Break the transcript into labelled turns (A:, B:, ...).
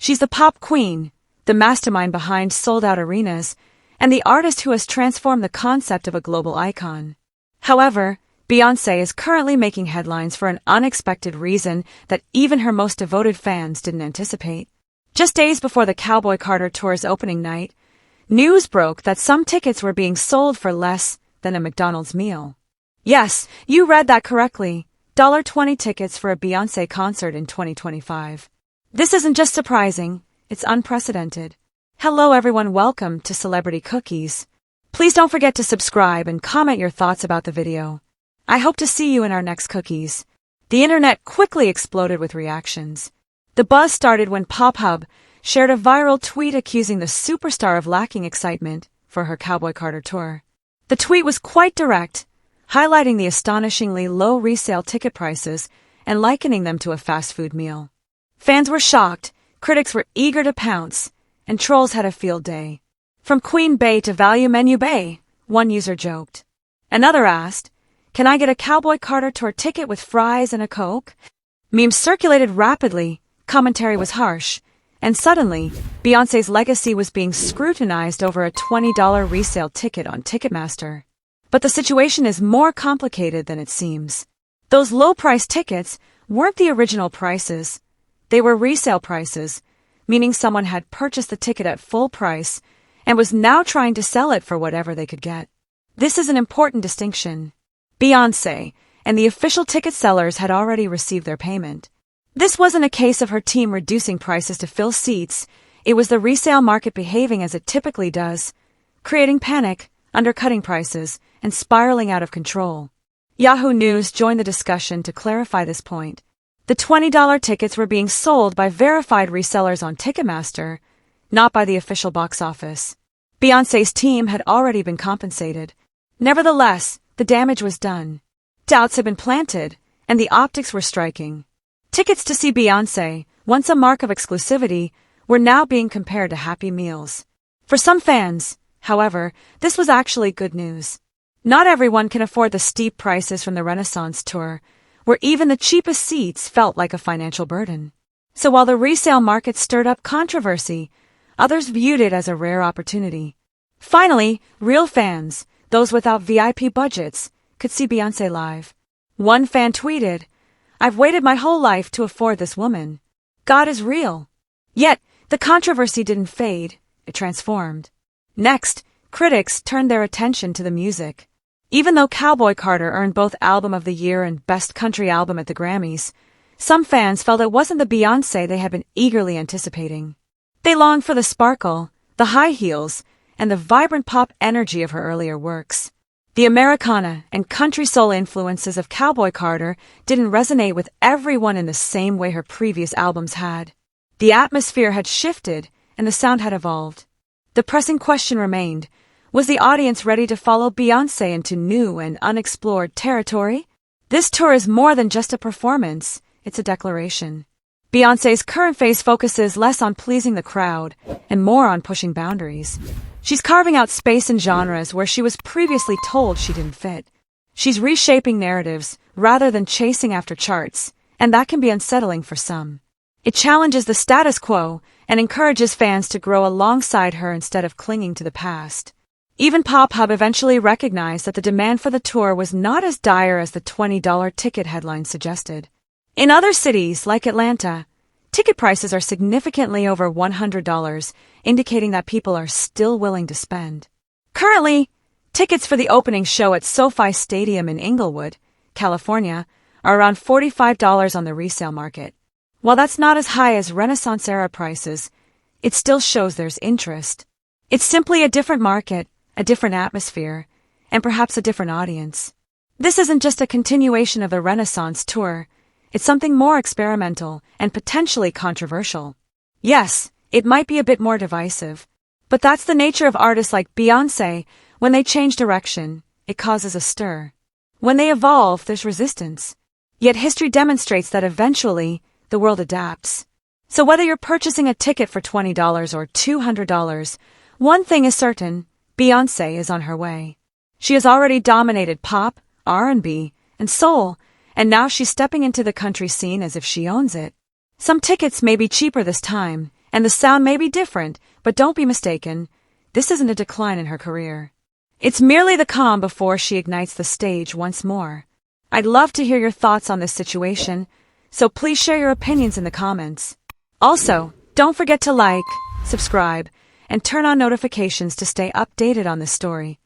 A: She's the pop queen, the mastermind behind sold-out arenas, and the artist who has transformed the concept of a global icon. However, Beyoncé is currently making headlines for an unexpected reason that even her most devoted fans didn't anticipate. Just days before the Cowboy Carter Tour's opening night, news broke that some tickets were being sold for less than a McDonald's meal. Yes, you read that correctly. $20 tickets for a Beyoncé concert in 2025. This isn't just surprising, it's unprecedented. Hello everyone, welcome to Celebrity Cookies. Please don't forget to subscribe and comment your thoughts about the video. I hope to see you in our next cookies. The internet quickly exploded with reactions. The buzz started when PopHub shared a viral tweet accusing the superstar of lacking excitement for her Cowboy Carter tour. The tweet was quite direct, highlighting the astonishingly low resale ticket prices and likening them to a fast food meal. Fans were shocked, critics were eager to pounce, and trolls had a field day. From Queen Bey to Value Menu Bay, one user joked. Another asked, "Can I get a Cowboy Carter tour ticket with fries and a Coke?" Memes circulated rapidly, commentary was harsh, and suddenly, Beyoncé's legacy was being scrutinized over a $20 resale ticket on Ticketmaster. But the situation is more complicated than it seems. Those low-priced tickets weren't the original prices. They were resale prices, meaning someone had purchased the ticket at full price and was now trying to sell it for whatever they could get. This is an important distinction. Beyoncé and the official ticket sellers had already received their payment. This wasn't a case of her team reducing prices to fill seats. It was the resale market behaving as it typically does, creating panic, undercutting prices, and spiraling out of control. Yahoo News joined the discussion to clarify this point. The $20 tickets were being sold by verified resellers on Ticketmaster, not by the official box office. Beyoncé's team had already been compensated. Nevertheless, the damage was done. Doubts had been planted, and the optics were striking. Tickets to see Beyoncé, once a mark of exclusivity, were now being compared to Happy Meals. For some fans, however, this was actually good news. Not everyone can afford the steep prices from the Renaissance tour, where even the cheapest seats felt like a financial burden. So while the resale market stirred up controversy, others viewed it as a rare opportunity. Finally, real fans, those without VIP budgets, could see Beyoncé live. One fan tweeted, "I've waited my whole life to afford this woman. God is real." Yet, the controversy didn't fade, it transformed. Next, critics turned their attention to the music. Even though Cowboy Carter earned both Album of the Year and Best Country Album at the Grammys, some fans felt it wasn't the Beyoncé they had been eagerly anticipating. They longed for the sparkle, the high heels, and the vibrant pop energy of her earlier works. The Americana and country soul influences of Cowboy Carter didn't resonate with everyone in the same way her previous albums had. The atmosphere had shifted, and the sound had evolved. The pressing question remained, was the audience ready to follow Beyoncé into new and unexplored territory? This tour is more than just a performance, it's a declaration. Beyoncé's current phase focuses less on pleasing the crowd and more on pushing boundaries. She's carving out space in genres where she was previously told she didn't fit. She's reshaping narratives rather than chasing after charts, and that can be unsettling for some. It challenges the status quo and encourages fans to grow alongside her instead of clinging to the past. Even PopHub eventually recognized that the demand for the tour was not as dire as the $20 ticket headline suggested. In other cities, like Atlanta, ticket prices are significantly over $100, indicating that people are still willing to spend. Currently, tickets for the opening show at SoFi Stadium in Inglewood, California, are around $45 on the resale market. While that's not as high as Renaissance-era prices, it still shows there's interest. It's simply a different market, a different atmosphere, and perhaps a different audience. This isn't just a continuation of the Renaissance tour. It's something more experimental and potentially controversial. Yes, it might be a bit more divisive, but that's the nature of artists like Beyoncé. When they change direction, it causes a stir. When they evolve, there's resistance. Yet history demonstrates that eventually, the world adapts. So whether you're purchasing a ticket for $20 or $200, one thing is certain, Beyoncé is on her way. She has already dominated pop, R&B, and soul, and now she's stepping into the country scene as if she owns it. Some tickets may be cheaper this time, And the sound may be different, but don't be mistaken. This isn't a decline in her career. It's merely the calm before she ignites the stage once more. I'd love to hear your thoughts on this situation, so please share your opinions in the comments. Also, don't forget to like, subscribe, and turn on notifications to stay updated on this story.